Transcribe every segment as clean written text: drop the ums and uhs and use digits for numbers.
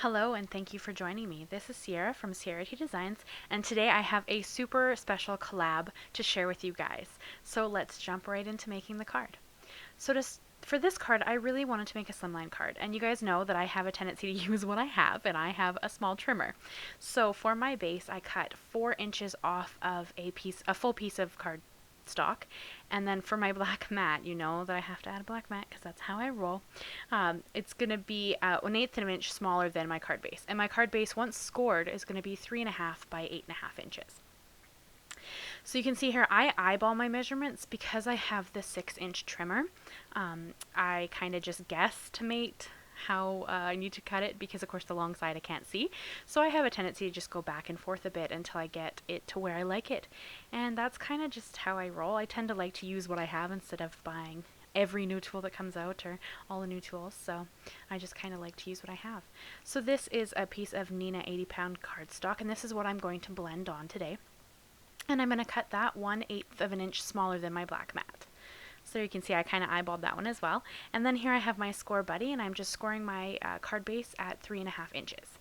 Hello and thank you for joining me. This is Sierra from Sierra T Designs, and today I have a super special collab to share with you guys. So let's jump right into making the card. For this card, I really wanted to make a slimline card, and you guys know that I have a tendency to use what I have, and I have a small trimmer. So for my base, I cut 4 inches off of a full piece of cardstock, and then for my black mat, you know that I have to add a black mat because that's how I roll. It's going to be 1/8 of an inch smaller than my card base, and my card base, once scored, is going to be 3.5 by 8.5 inches. So you can see here, I eyeball my measurements because I have the 6-inch trimmer. I kind of just guesstimate how I need to cut it because, of course, the long side I can't see. So I have a tendency to just go back and forth a bit until I get it to where I like it. And that's kind of just how I roll. I tend to like to use what I have instead of buying every new tool that comes out or all the new tools. So I just kind of like to use what I have. So this is a piece of Neenah 80-pound cardstock, and this is what I'm going to blend on today. And I'm going to cut that 1/8 of an inch smaller than my black mat. So you can see I kind of eyeballed that one as well. And then here I have my score buddy, and I'm just scoring my card base at 3.5 inches.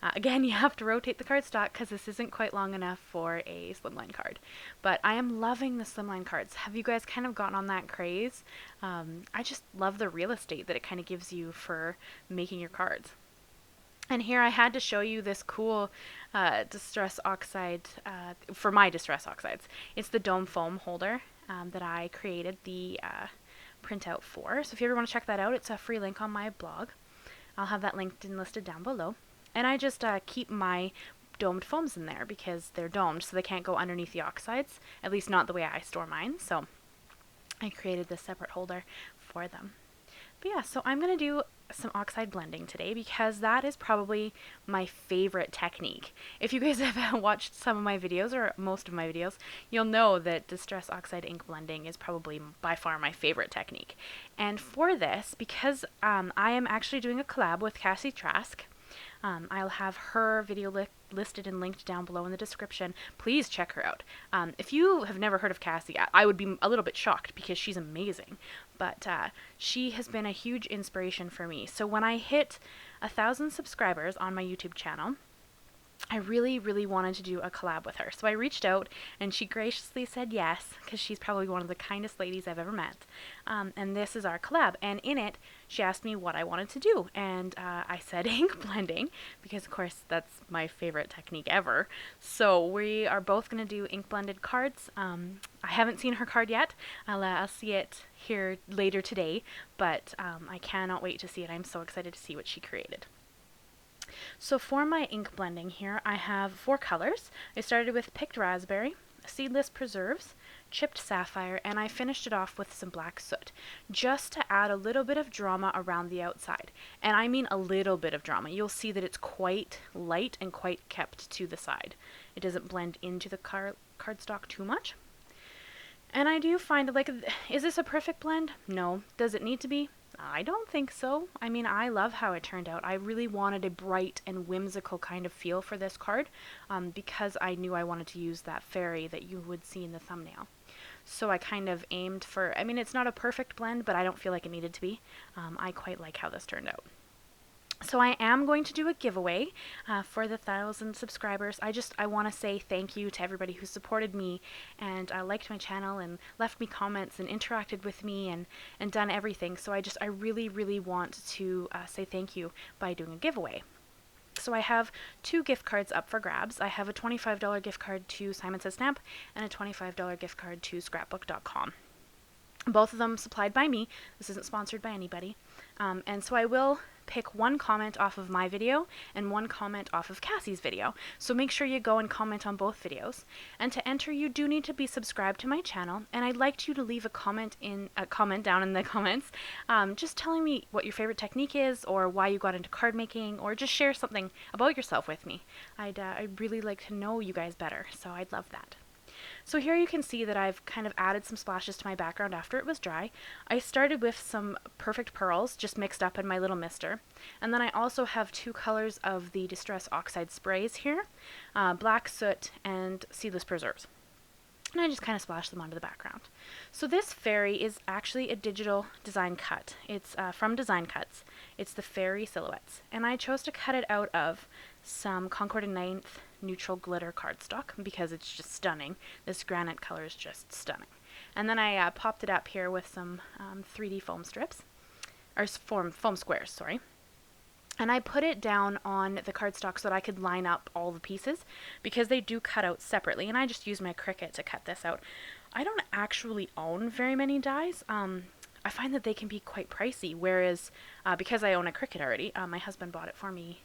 Again, you have to rotate the cardstock because this isn't quite long enough for a slimline card. But I am loving the slimline cards. Have you guys kind of gotten on that craze? I just love the real estate that it kind of gives you for making your cards. And here I had to show you this cool Distress Oxide, for my Distress Oxides. It's the dome foam holder that I created the printout for. So if you ever want to check that out, it's a free link on my blog. I'll have that linked and listed down below. And I just keep my domed foams in there because they're domed, so they can't go underneath the oxides, at least not the way I store mine. So I created this separate holder for them. But yeah, so I'm going to do some oxide blending today because that is probably my favorite technique. If you guys have watched some of my videos or most of my videos, you'll know that Distress Oxide ink blending is probably by far my favorite technique. And for this, because I am actually doing a collab with Cassie Trask, I'll have her video listed and linked down below in the description. Please check her out. If you have never heard of Cassie, I would be a little bit shocked because she's amazing. But she has been a huge inspiration for me. So when I hit 1,000 subscribers on my YouTube channel, I really, really wanted to do a collab with her. So I reached out and she graciously said yes, because she's probably one of the kindest ladies I've ever met. And this is our collab. And in it, she asked me what I wanted to do. And I said ink blending, because of course that's my favorite technique ever. So we are both going to do ink blended cards. I haven't seen her card yet. I'll see it here later today, but I cannot wait to see it. I'm so excited to see what she created. So for my ink blending here, I have 4 colors. I started with picked raspberry, Seedless preserves, chipped sapphire, and I finished it off with some black soot, just to add a little bit of drama around the outside. And I mean a little bit of drama. You'll see that it's quite light and quite kept to the side. It doesn't blend into the cardstock too much. And I do find, like, is this a perfect blend? No. Does it need to be? I don't think so. I mean, I love how it turned out. I really wanted a bright and whimsical kind of feel for this card because I knew I wanted to use that fairy that you would see in the thumbnail. So I kind of aimed for, I mean, it's not a perfect blend, but I don't feel like it needed to be. I quite like how this turned out. So I am going to do a giveaway for the 1,000 subscribers. I want to say thank you to everybody who supported me and liked my channel and left me comments and interacted with me and done everything. So I really, really want to say thank you by doing a giveaway. So I have 2 gift cards up for grabs. I have a $25 gift card to Simon Says Stamp and a $25 gift card to scrapbook.com. Both of them supplied by me. This isn't sponsored by anybody. And so I will pick 1 comment off of my video and 1 comment off of Cassie's video. So make sure you go and comment on both videos. And to enter, you do need to be subscribed to my channel. And I'd like you to leave a comment down in the comments, just telling me what your favorite technique is, or why you got into card making, or just share something about yourself with me. I'd really like to know you guys better, so I'd love that. So here you can see that I've kind of added some splashes to my background after it was dry. I started with some Perfect Pearls just mixed up in my little mister. And then I also have 2 colors of the Distress Oxide sprays here, Black Soot and Seedless Preserves. And I just kind of splashed them onto the background. So this fairy is actually a digital design cut. It's from Design Cuts. It's the Fairy Silhouettes. And I chose to cut it out of some Concord and Ninth neutral glitter cardstock because it's just stunning. This granite color is just stunning. And then I popped it up here with some 3D foam strips, or foam squares, sorry. And I put it down on the cardstock so that I could line up all the pieces because they do cut out separately. And I just used my Cricut to cut this out. I don't actually own very many dies. I find that they can be quite pricey, whereas because I own a Cricut already, my husband bought it for me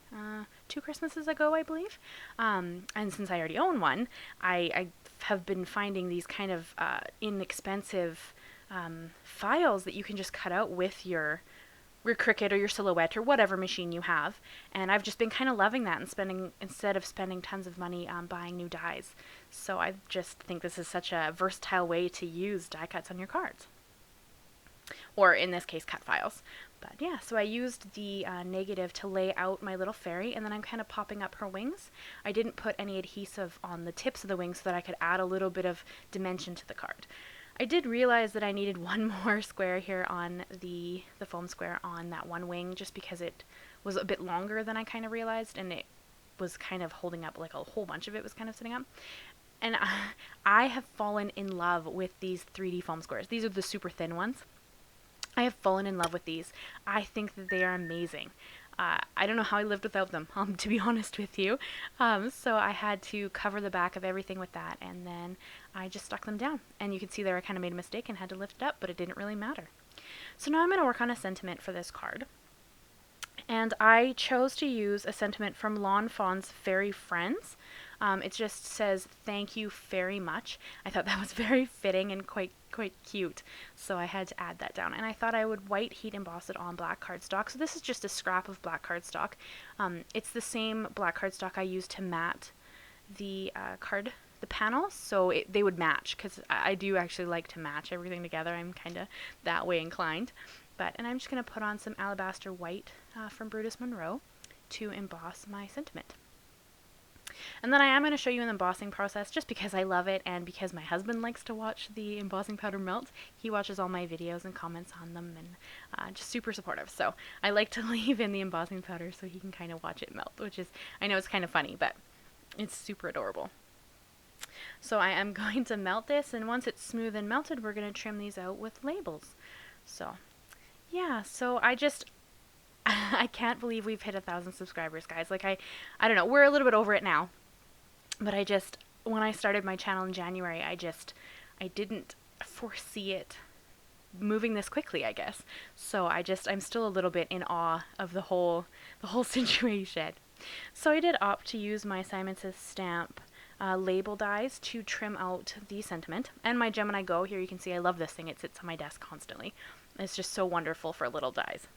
2 Christmases ago, I believe. And since I already own one, I have been finding these kind of inexpensive files that you can just cut out with your Cricut or your Silhouette or whatever machine you have. And I've just been kind of loving that and instead of spending tons of money buying new dies. So I just think this is such a versatile way to use die cuts on your cards. Or in this case, cut files. But yeah, so I used the negative to lay out my little fairy, and then I'm kind of popping up her wings. I didn't put any adhesive on the tips of the wings so that I could add a little bit of dimension to the card. I did realize that I needed one more square here on the foam square on that one wing, just because it was a bit longer than I kind of realized, and it was kind of holding up, like a whole bunch of it was kind of sitting up. And I have fallen in love with these 3D foam squares. These are the super thin ones. I have fallen in love with these. I think that they are amazing. I don't know how I lived without them, to be honest with you. So I had to cover the back of everything with that, and then I just stuck them down. And you can see there I kind of made a mistake and had to lift it up, but it didn't really matter. So now I'm going to work on a sentiment for this card. And I chose to use a sentiment from Lawn Fawn's Fairy Friends. It just says, "Thank you very much." I thought that was very fitting and quite cute, so I had to add that down. And I thought I would white heat emboss it on black cardstock. So this is just a scrap of black cardstock. It's the same black cardstock I used to matte the panels, so they would match, because I do actually like to match everything together. I'm kind of that way inclined. And I'm just going to put on some Alabaster White from Brutus Monroe to emboss my sentiment. And then I am going to show you an embossing process just because I love it and because my husband likes to watch the embossing powder melt. He watches all my videos and comments on them, and just super supportive. So I like to leave in the embossing powder so he can kind of watch it melt, which is, I know it's kind of funny, but it's super adorable. So I am going to melt this, and once it's smooth and melted, we're going to trim these out with labels. So yeah, so I can't believe we've hit 1,000 subscribers, guys. Like, I don't know, we're a little bit over it now, but when I started my channel in January, I didn't foresee it moving this quickly, I guess. So I'm still a little bit in awe of the whole situation. So I did opt to use my Simon Says Stamp label dies to trim out the sentiment. And my Gemini Go, here you can see I love this thing. It sits on my desk constantly. It's just so wonderful for little dies.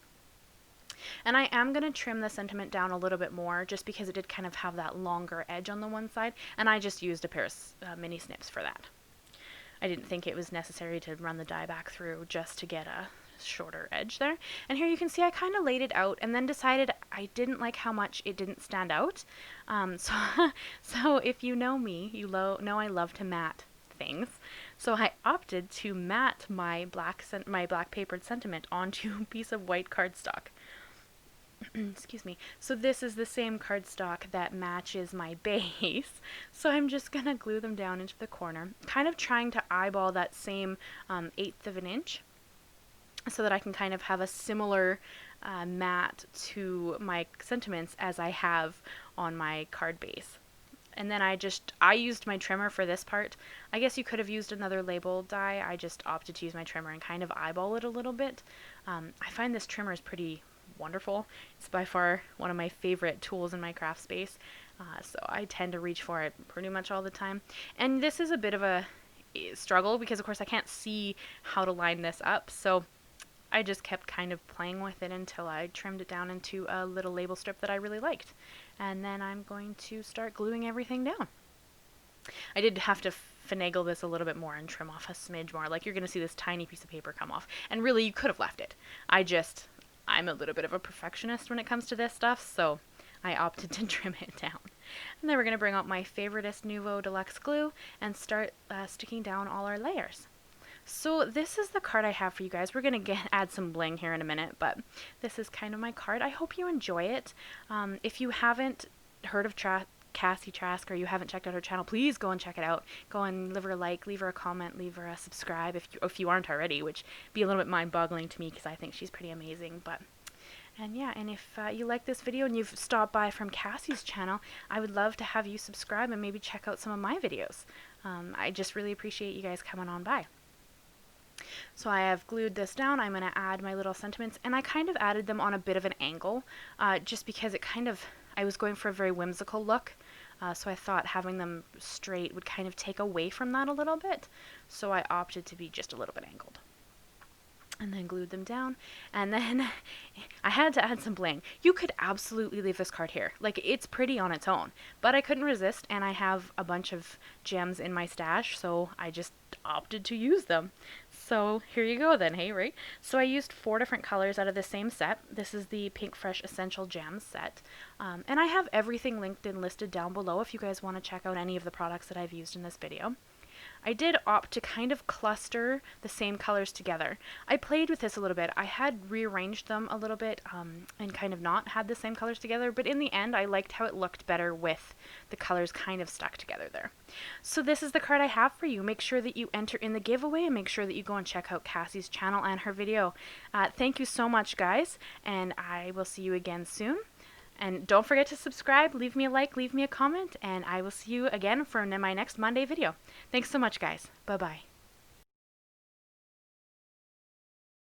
And I am going to trim the sentiment down a little bit more just because it did kind of have that longer edge on the one side, and I just used a pair of mini snips for that. I didn't think it was necessary to run the die back through just to get a shorter edge there. And here you can see I kind of laid it out and then decided I didn't like how much it didn't stand out. So if you know me, you know I love to matte things. So I opted to matte my black papered sentiment onto a piece of white cardstock. Excuse me. So this is the same cardstock that matches my base. So I'm just going to glue them down into the corner, kind of trying to eyeball that same 1/8 of an inch so that I can kind of have a similar matte to my sentiments as I have on my card base. And then I used my trimmer for this part. I guess you could have used another label die. I just opted to use my trimmer and kind of eyeball it a little bit. I find this trimmer is pretty wonderful. It's by far one of my favorite tools in my craft space, so I tend to reach for it pretty much all the time. And this is a bit of a struggle because of course I can't see how to line this up, so I just kept kind of playing with it until I trimmed it down into a little label strip that I really liked. And then I'm going to start gluing everything down. I did have to finagle this a little bit more and trim off a smidge more. Like, you're going to see this tiny piece of paper come off, and really you could have left it. I'm a little bit of a perfectionist when it comes to this stuff, so I opted to trim it down. And then we're going to bring out my favoriteest Nuvo Deluxe glue and start sticking down all our layers. So this is the card I have for you guys. We're going to add some bling here in a minute, but this is kind of my card. I hope you enjoy it. If you haven't heard of Cassie Trask, or you haven't checked out her channel, please go and check it out. Go and leave her a like, leave her a comment, leave her a subscribe if you aren't already, which be a little bit mind-boggling to me because I think she's pretty amazing. And yeah, and if you like this video and you've stopped by from Cassie's channel, I would love to have you subscribe and maybe check out some of my videos. I just really appreciate you guys coming on by. So I have glued this down. I'm going to add my little sentiments, and I kind of added them on a bit of an angle, just because I was going for a very whimsical look, so I thought having them straight would kind of take away from that a little bit, so I opted to be just a little bit angled. And then glued them down, and then I had to add some bling. You could absolutely leave this card here. Like, it's pretty on its own, but I couldn't resist, and I have a bunch of gems in my stash, so I just opted to use them. So here you go then, hey, right? So I used 4 different colors out of the same set. This is the Pink Fresh Essential Gems set. And I have everything linked and listed down below if you guys want to check out any of the products that I've used in this video. I did opt to kind of cluster the same colors together. I played with this a little bit. I had rearranged them a little bit and kind of not had the same colors together, but in the end I liked how it looked better with the colors kind of stuck together there. So this is the card I have for you. Make sure that you enter in the giveaway, and make sure that you go and check out Cassie's channel and her video. Thank you so much, guys, and I will see you again soon. And don't forget to subscribe, leave me a like, leave me a comment, and I will see you again for my next Monday video. Thanks so much, guys. Bye-bye.